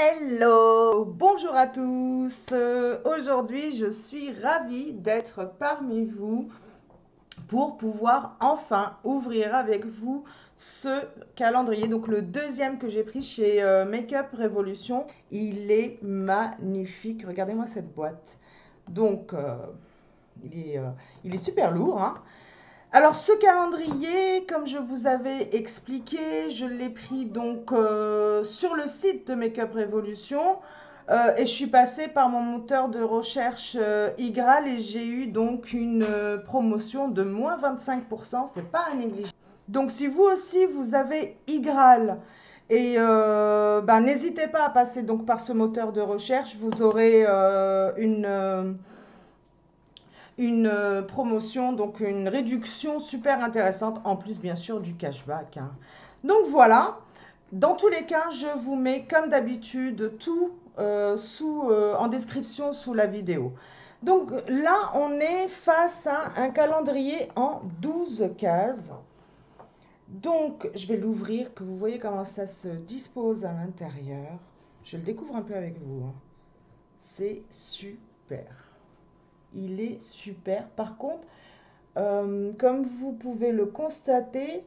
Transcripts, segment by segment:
Hello, bonjour à tous. Aujourd'hui, je suis ravie d'être parmi vous pour pouvoir enfin ouvrir avec vous ce calendrier. Donc le deuxième que j'ai pris chez Makeup Revolution, il est magnifique. Regardez-moi cette boîte. Donc il est super lourd, hein. Alors ce calendrier, comme je vous avais expliqué, je l'ai pris donc sur le site de Makeup Revolution et je suis passée par mon moteur de recherche Igral et j'ai eu donc une promotion de moins 25%, c'est pas à négliger. Donc si vous aussi vous avez Igral et n'hésitez pas à passer donc par ce moteur de recherche, vous aurez une promotion, donc une réduction super intéressante, en plus bien sûr du cashback, hein. Donc voilà, dans tous les cas, je vous mets comme d'habitude tout en description sous la vidéo. Donc là, on est face à un calendrier en 12 cases. Donc je vais l'ouvrir, que vous voyez comment ça se dispose à l'intérieur. Je le découvre un peu avec vous, hein. C'est super. Il est super. Par contre, comme vous pouvez le constater,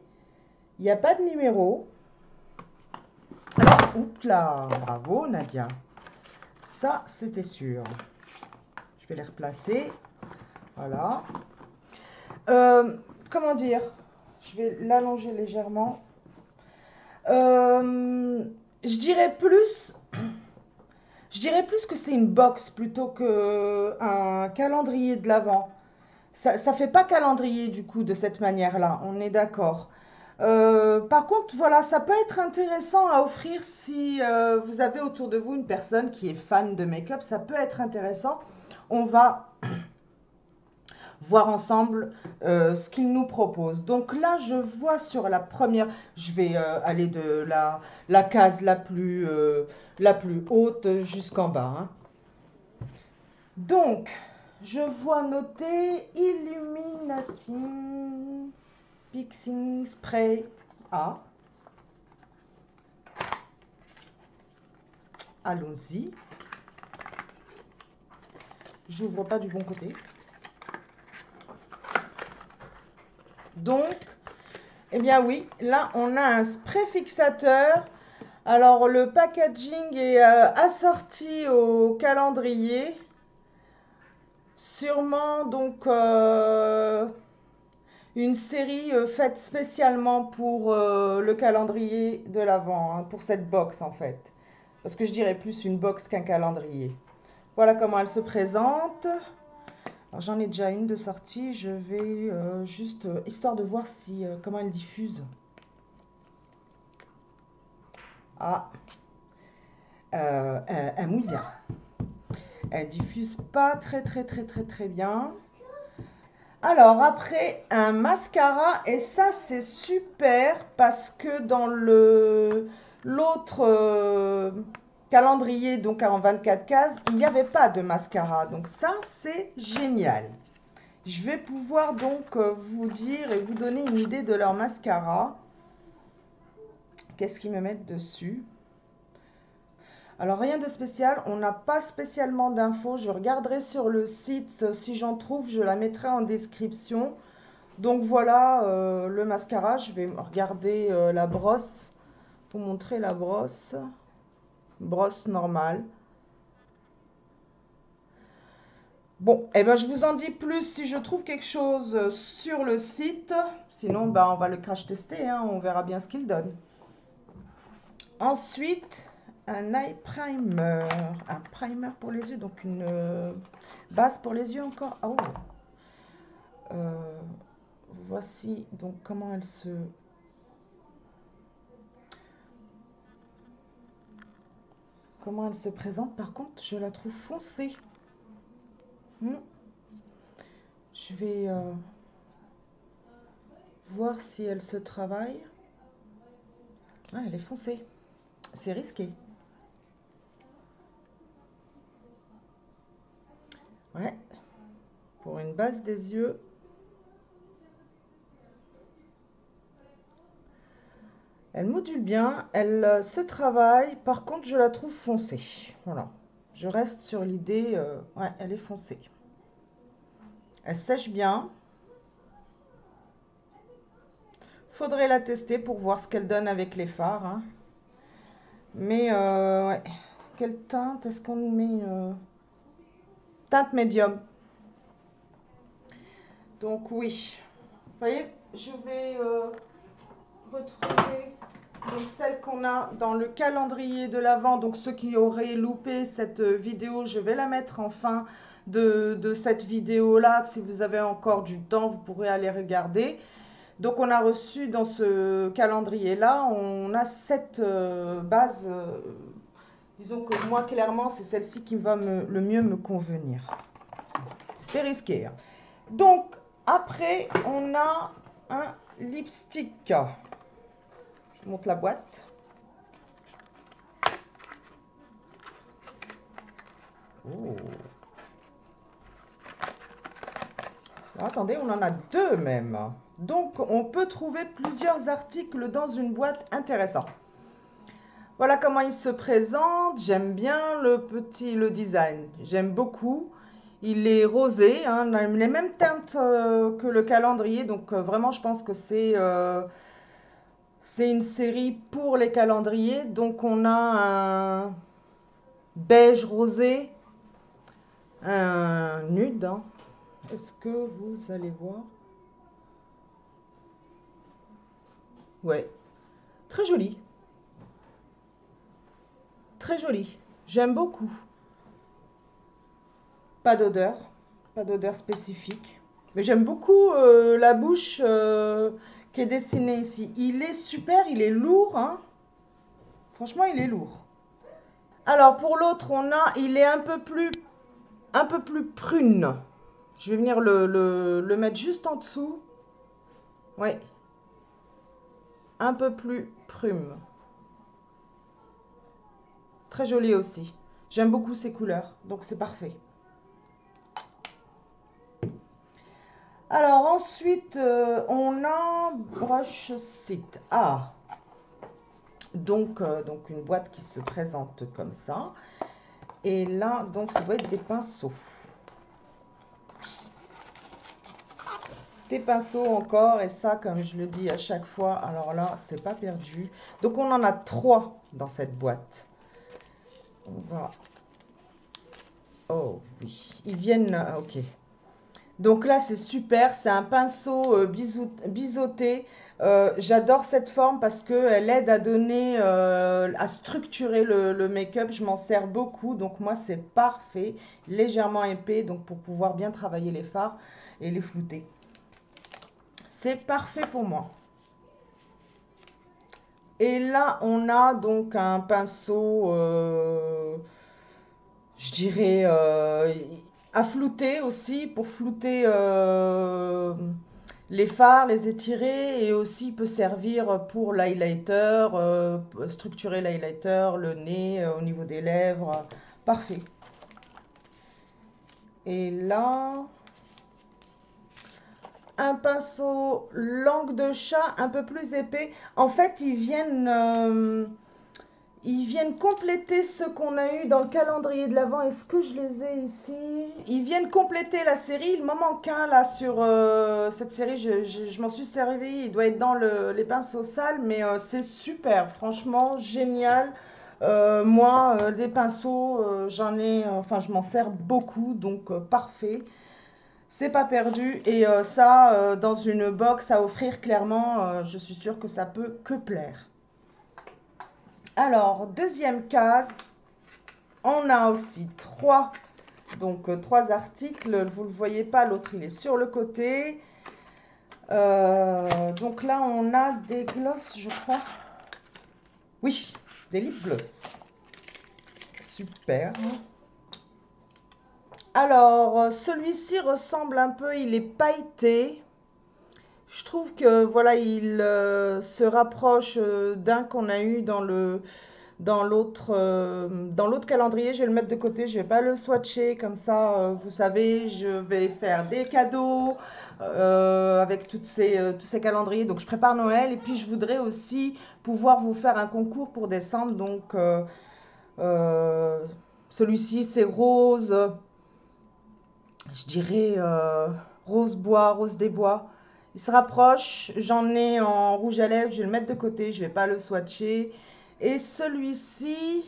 il n'y a pas de numéro. Alors, oups là, bravo Nadia. Ça, c'était sûr. Je vais les replacer. Voilà. Comment dire? Je vais l'allonger légèrement. Je dirais plus. Je dirais plus que c'est une box plutôt qu'un calendrier de l'Avent. Ça ne fait pas calendrier du coup de cette manière-là, on est d'accord. Par contre, voilà, ça peut être intéressant à offrir si vous avez autour de vous une personne qui est fan de make-up. Ça peut être intéressant. On va voir ensemble ce qu'il nous propose. Donc là, je vois sur la première, je vais aller de la case la plus haute jusqu'en bas, hein. Donc, je vois noter Illuminating Fixing Spray A. Allons-y. J'ouvre pas du bon côté. Donc, eh bien oui, là on a un spray fixateur. Alors le packaging est assorti au calendrier. Sûrement donc une série faite spécialement pour le calendrier de l'Avent, hein, pour cette box en fait. Parce que je dirais plus une box qu'un calendrier. Voilà comment elle se présente. J'en ai déjà une de sortie. Je vais juste, histoire de voir si comment elle diffuse. Ah, elle mouille bien. Elle diffuse pas très bien. Alors après un mascara, et ça c'est super parce que dans l'autre calendrier, donc en 24 cases, il n'y avait pas de mascara. Donc ça c'est génial. Je vais pouvoir donc vous dire et vous donner une idée de leur mascara. Qu'est-ce qu'ils me mettent dessus? Alors rien de spécial, on n'a pas spécialement d'infos. Je regarderai sur le site, si j'en trouve, je la mettrai en description. Donc voilà le mascara. Je vais regarder la brosse, vous montrer la brosse. Brosse normale. Bon, eh ben, je vous en dis plus si je trouve quelque chose sur le site. Sinon, ben, on va le crash tester, hein, on verra bien ce qu'il donne. Ensuite, un eye primer. Un primer pour les yeux, donc une base pour les yeux encore. Oh. Voici donc comment elle se présente. Par contre, je la trouve foncée. Je vais voir si elle se travaille. Ouais, elle est foncée. C'est risqué. Ouais. Pour une base des yeux. Elle module bien, elle se travaille. Par contre, je la trouve foncée. Voilà. Je reste sur l'idée, ouais, elle est foncée. Elle sèche bien. Faudrait la tester pour voir ce qu'elle donne avec les fards, hein. Mais, ouais. Quelle teinte est-ce qu'on met teinte médium. Donc, oui. Vous voyez, je vais retrouver donc celle qu'on a dans le calendrier de l'Avent. Donc ceux qui auraient loupé cette vidéo, je vais la mettre en fin de cette vidéo là. Si vous avez encore du temps, vous pourrez aller regarder. Donc on a reçu dans ce calendrier là, on a 7 bases. Disons que moi clairement c'est celle-ci qui va le mieux me convenir. C'était risqué, hein. Donc après on a un lipstick. Je monte la boîte. Oh. Alors, attendez, on en a deux même. Donc, on peut trouver plusieurs articles dans une boîte intéressante. Voilà comment il se présente. J'aime bien le design. J'aime beaucoup. Il est rosé, hein, les mêmes teintes que le calendrier. Donc, vraiment, je pense que c'est une série pour les calendriers. Donc, on a un beige rosé, un nude, hein. Est-ce que vous allez voir? Ouais, très joli. Très joli. J'aime beaucoup. Pas d'odeur spécifique. Mais j'aime beaucoup la bouche qui est dessinée ici. Il est super, il est lourd, hein. Franchement, il est lourd. Alors pour l'autre, il est un peu plus prune. Je vais venir le mettre juste en dessous. Oui, un peu plus prune. Très joli aussi. J'aime beaucoup ces couleurs, donc c'est parfait. Alors ensuite, on a Brush Set. Ah, donc une boîte qui se présente comme ça. Et là, donc ça doit être des pinceaux. Des pinceaux encore, et ça, comme je le dis à chaque fois, alors là, c'est pas perdu. Donc on en a 3 dans cette boîte. On va... Oh oui, ils viennent... Ok. Donc là, c'est super. C'est un pinceau biseauté. J'adore cette forme parce qu'elle aide à donner, à structurer le make-up. Je m'en sers beaucoup. Donc moi, c'est parfait. Légèrement épais. Donc pour pouvoir bien travailler les fards et les flouter. C'est parfait pour moi. Et là, on a donc un pinceau, je dirais, à flouter aussi, pour flouter les fards, les étirer, et aussi peut servir pour l'highlighter, structurer l'highlighter, le nez, au niveau des lèvres. Parfait. Et là, un pinceau langue de chat un peu plus épais. En fait, ils viennent compléter ce qu'on a eu dans le calendrier de l'Avent. Est-ce que je les ai ici? Ils viennent compléter la série. Il m'en manque un là sur cette série. Je m'en suis servi. Il doit être dans les pinceaux sales, mais c'est super. Franchement, génial. Moi, des pinceaux, j'en ai, enfin, je m'en sers beaucoup, donc parfait. C'est pas perdu. Et ça, dans une box à offrir, clairement, je suis sûre que ça peut que plaire. Alors, deuxième case, on a aussi 3. Donc, 3 articles. Vous ne le voyez pas, l'autre, il est sur le côté. Donc là, on a des glosses, je crois. Oui, des lip gloss. Super. Alors, celui-ci ressemble un peu, il est pailleté. Je trouve que voilà, il se rapproche d'un qu'on a eu dans dans l'autre calendrier. Je vais le mettre de côté, je vais pas le swatcher. Comme ça, vous savez, je vais faire des cadeaux avec tous ces calendriers. Donc, je prépare Noël. Et puis, je voudrais aussi pouvoir vous faire un concours pour décembre. Donc, celui-ci, c'est rose. Je dirais rose bois, rose des bois. Il se rapproche. J'en ai en rouge à lèvres. Je vais le mettre de côté. Je vais pas le swatcher. Et celui-ci...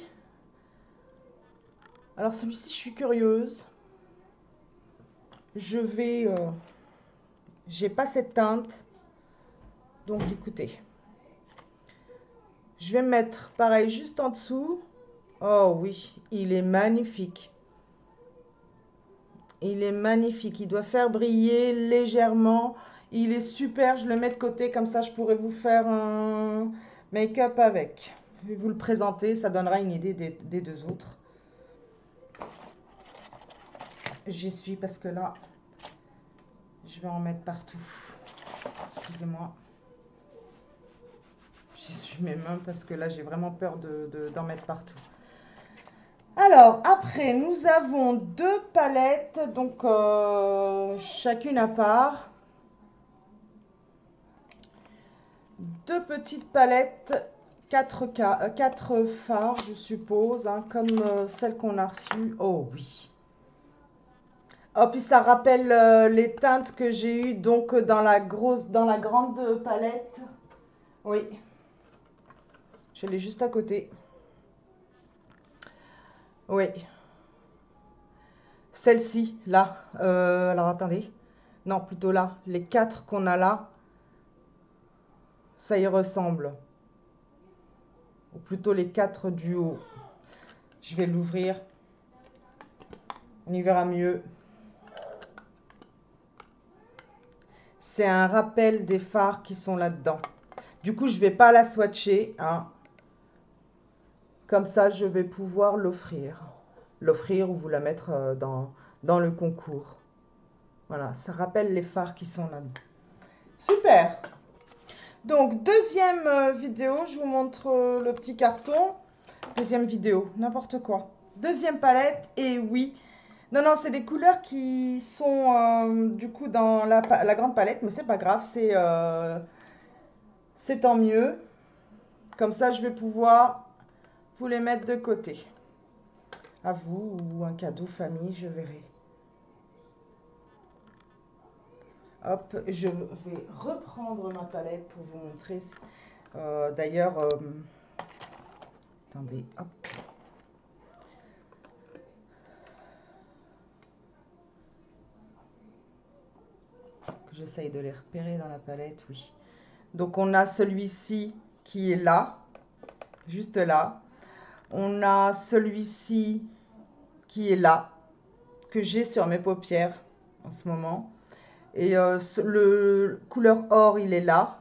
Alors celui-ci, je suis curieuse. Je vais... j'ai pas cette teinte. Donc écoutez. Je vais mettre pareil juste en dessous. Oh oui, il est magnifique. Il est magnifique. Il doit faire briller légèrement. Il est super. Je le mets de côté. Comme ça, je pourrais vous faire un make-up avec. Je vais vous le présenter. Ça donnera une idée des deux autres. J'y suis parce que là, je vais en mettre partout. Excusez-moi. J'y suis mes mains parce que là, j'ai vraiment peur d'en mettre partout. Alors, après, nous avons deux palettes, donc chacune à part. Deux petites palettes, 4 fards, je suppose, hein, comme celle qu'on a reçue. Oh oui. Oh, puis ça rappelle les teintes que j'ai eues donc dans la grande palette. Oui. Je l'ai juste à côté. Oui. Celle-ci, là. Alors attendez. Non, plutôt là. Les 4 qu'on a là, ça y ressemble. Ou plutôt les 4 du haut. Je vais l'ouvrir. On y verra mieux. C'est un rappel des fards qui sont là-dedans. Du coup, je ne vais pas la swatcher, hein. Comme ça, je vais pouvoir l'offrir. L'offrir ou vous la mettre dans le concours. Voilà, ça rappelle les fards qui sont là-dedans. Super! Donc, deuxième vidéo, je vous montre le petit carton. Deuxième vidéo, n'importe quoi. Deuxième palette, et oui. Non, non, c'est des couleurs qui sont du coup dans la grande palette, mais c'est pas grave, c'est tant mieux. Comme ça, je vais pouvoir vous les mettre de côté. À vous ou un cadeau famille, je verrai. Hop, je vais reprendre ma palette pour vous montrer. D'ailleurs, attendez, hop. J'essaye de les repérer dans la palette, oui. Donc, on a celui-ci qui est là, juste là. On a celui-ci qui est là, que j'ai sur mes paupières en ce moment. Et le couleur or, il est là.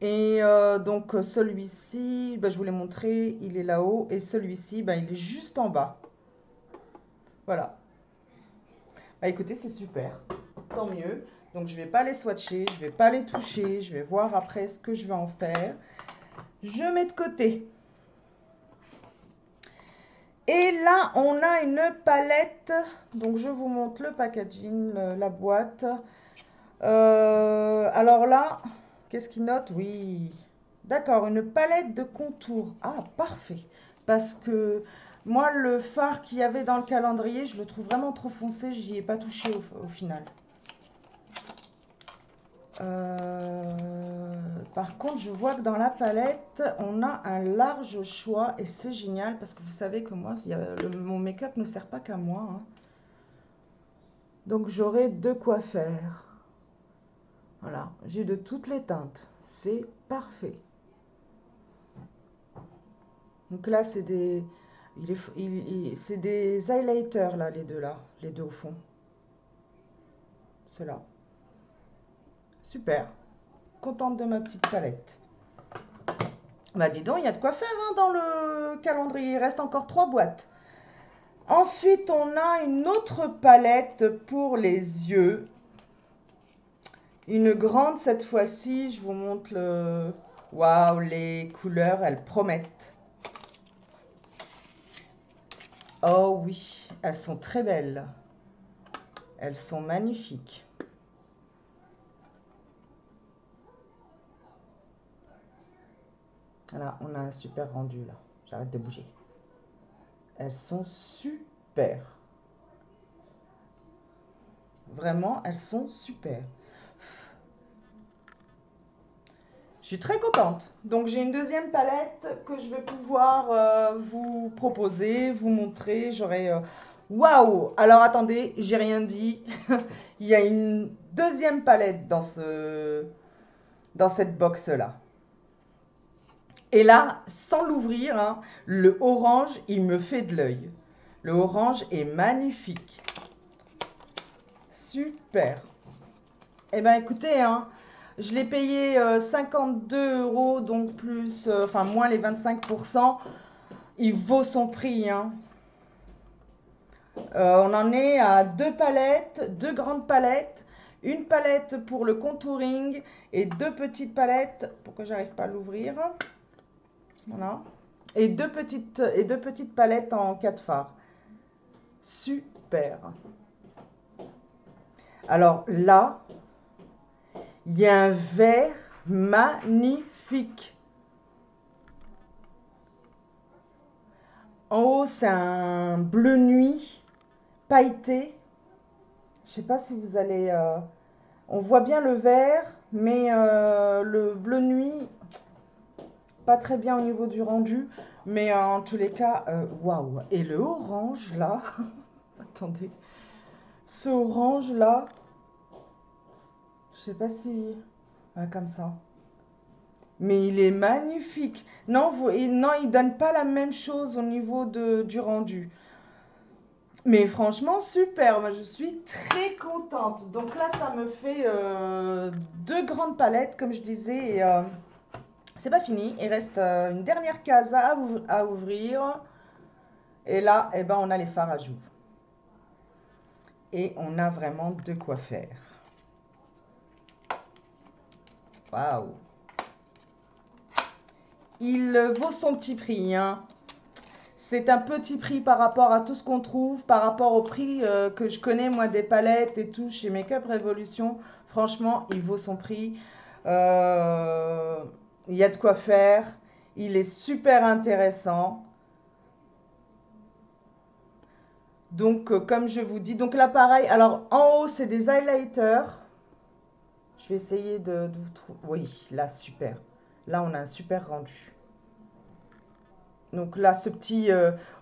Et donc, celui-ci, ben, je vous l'ai montré, il est là-haut. Et celui-ci, ben, il est juste en bas. Voilà. Bah, écoutez, c'est super. Tant mieux. Donc, je ne vais pas les swatcher, je ne vais pas les toucher. Je vais voir après ce que je vais en faire. Je mets de côté. Et là, on a une palette. Donc, je vous montre le packaging, la boîte. Alors là, qu'est-ce qu'il note? Oui. D'accord, une palette de contours. Ah, parfait. Parce que moi, le fard qu'il y avait dans le calendrier, je le trouve vraiment trop foncé. J'y ai pas touché au final. Par contre, je vois que dans la palette, on a un large choix et c'est génial parce que vous savez que moi, mon make-up ne sert pas qu'à moi, hein. Donc, j'aurai de quoi faire. Voilà, j'ai de toutes les teintes. C'est parfait. Donc là, c'est des... c'est des highlighters, là, les deux au fond. Ceux-là. Super. Contente de ma petite palette. Bah dis donc, il y a de quoi faire hein, dans le calendrier. Il reste encore 3 boîtes. Ensuite, on a une autre palette pour les yeux. Une grande cette fois-ci. Je vous montre Waouh, les couleurs, elles promettent. Oh oui, elles sont très belles. Elles sont magnifiques. Voilà, on a un super rendu là. J'arrête de bouger. Elles sont super. Vraiment, elles sont super. Je suis très contente. Donc j'ai une deuxième palette que je vais pouvoir vous proposer, vous montrer. J'aurai... Waouh! Alors attendez, j'ai rien dit. Il y a une deuxième palette dans cette box-là. Et là, sans l'ouvrir, hein, le orange, il me fait de l'œil. Le orange est magnifique. Super. Eh bien, écoutez, hein, je l'ai payé 52 €, donc plus, enfin, moins les 25%. Il vaut son prix, hein. On en est à deux palettes, deux grandes palettes. Une palette pour le contouring et deux petites palettes. Pourquoi j'arrive pas à l'ouvrir? Voilà. Et deux petites palettes en 4 fards. Super. Alors là, il y a un vert magnifique. En haut, c'est un bleu nuit pailleté. Je sais pas si vous allez... on voit bien le vert, mais le bleu nuit, pas très bien au niveau du rendu. Mais en tous les cas, waouh. Et le orange, là... Attendez. Ce orange, là... Je sais pas si... Ouais, comme ça. Mais il est magnifique. Non, non, il donne pas la même chose au niveau du rendu. Mais franchement, super. Moi, je suis très contente. Donc là, ça me fait deux grandes palettes, comme je disais. Et c'est pas fini. Il reste une dernière case à ouvrir. Et là, eh ben, on a les fards à joues. Et on a vraiment de quoi faire. Waouh! Il vaut son petit prix, hein. C'est un petit prix par rapport à tout ce qu'on trouve, par rapport au prix que je connais, moi, des palettes et tout, chez Make-up Revolution. Franchement, il vaut son prix. Il y a de quoi faire. Il est super intéressant. Donc, comme je vous dis, donc là, pareil. Alors, en haut, c'est des highlighters. Je vais essayer de vous trouver. Oui, là, super. Là, on a un super rendu. Donc là, ce petit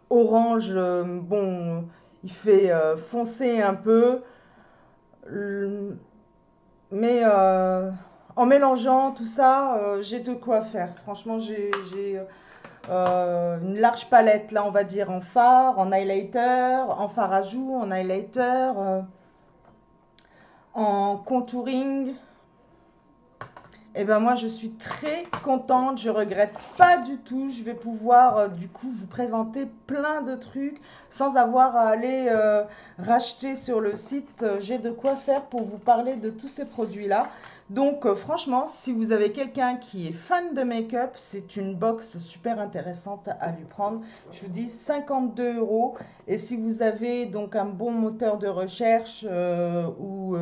orange, bon, il fait foncer un peu. Mais en mélangeant tout ça, j'ai de quoi faire. Franchement, j'ai une large palette, là, on va dire, en fard, en highlighter, en fard à joues, en highlighter, en contouring. Et ben moi je suis très contente, je regrette pas du tout. Je vais pouvoir du coup vous présenter plein de trucs sans avoir à aller racheter sur le site. J'ai de quoi faire pour vous parler de tous ces produits-là. Donc franchement, si vous avez quelqu'un qui est fan de make-up, c'est une box super intéressante à lui prendre. Je vous dis 52 €. Et si vous avez donc un bon moteur de recherche ou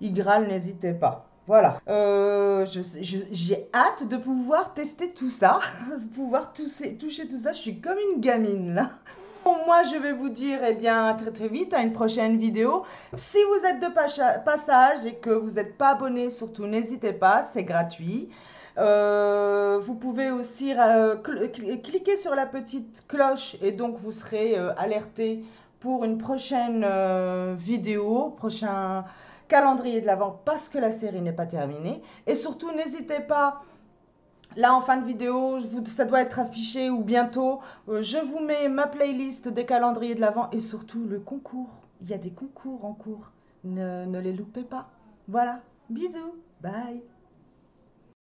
Igral, n'hésitez pas. Voilà, j'ai hâte de pouvoir tester tout ça, de pouvoir toucher tout ça. Je suis comme une gamine là. Bon, moi, je vais vous dire, eh bien, très très vite à une prochaine vidéo. Si vous êtes de passage et que vous n'êtes pas abonné, surtout n'hésitez pas, c'est gratuit. Vous pouvez aussi cliquer sur la petite cloche et donc vous serez alerté pour une prochaine vidéo, prochain calendrier de l'Avent parce que la série n'est pas terminée. Et surtout, n'hésitez pas, là en fin de vidéo, ça doit être affiché ou bientôt, je vous mets ma playlist des calendriers de l'Avent et surtout le concours. Il y a des concours en cours, ne les loupez pas. Voilà, bisous, bye.